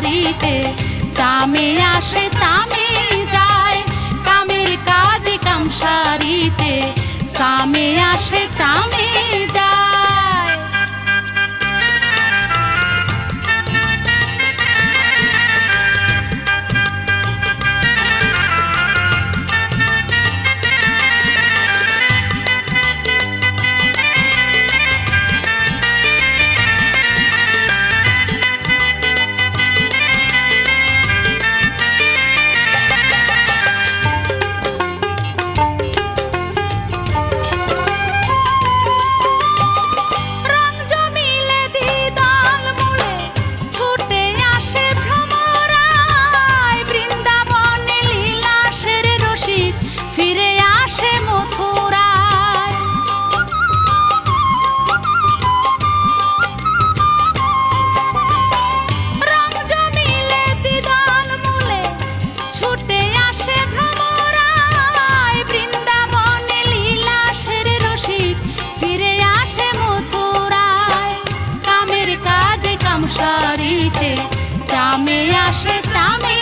সারিতে চামে আসে চামে যায়, কামের কাজে কাম সারিতে চামে আসে চামে যায়। চামে আসে চামে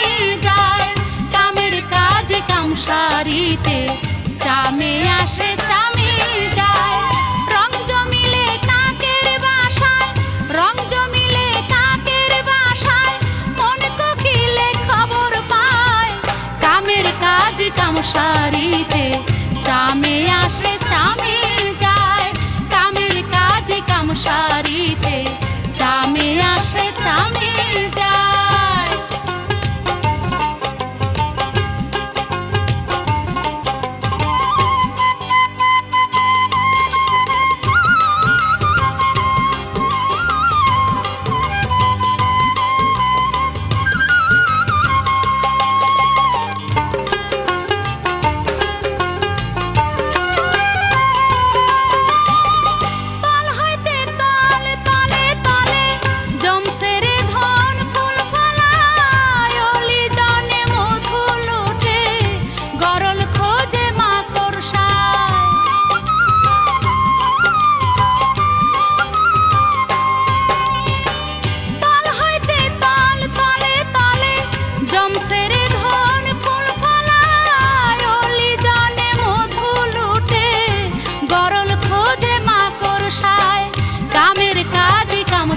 যায়, কামের কাজে কাম সারিতে চামে আসে চামে যায়। রং জমিলে কাকের বাসায়, রং জমিলে কাকের বাসায়, মন কোকিলে খবর পায়, কামের কাজে কাম সারিতে চামে আসে চামে যায়, কামের কাজে কাম সারিতে চামে আসে চামে যায়।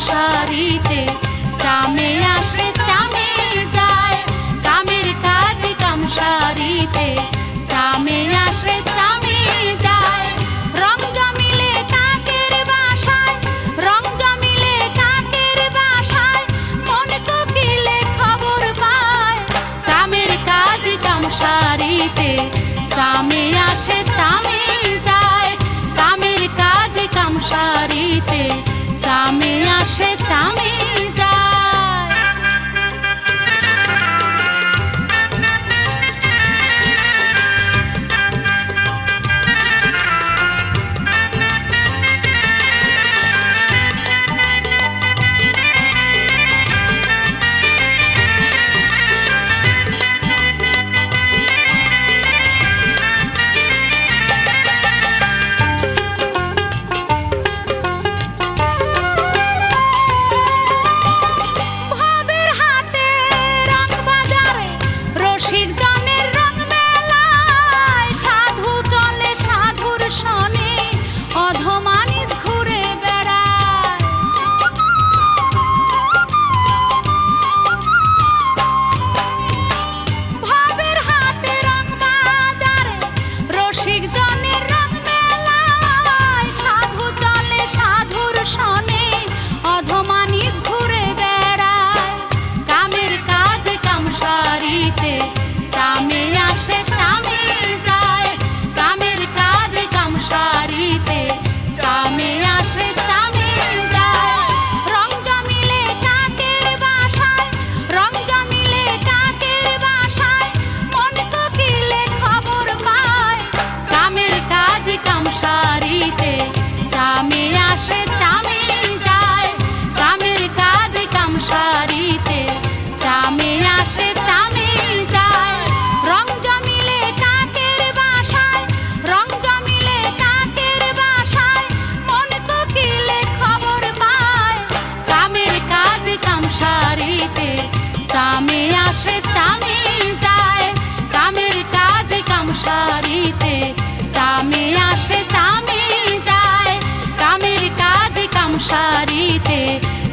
সারিতে চামে আসে চামে যায়, কামের কাজে কাম সারিতে চামে আসে চামে যায়। রং জমিলে কাকের বাসায়, রং জমিলে কাকের বাসায়, মন কোকিলে খবর পায়, কামের কাজে কাম সারিতে চামে আসে চামে যায়, কামের কাজে কাম সারিতে চামে আসে চামে। সারিতে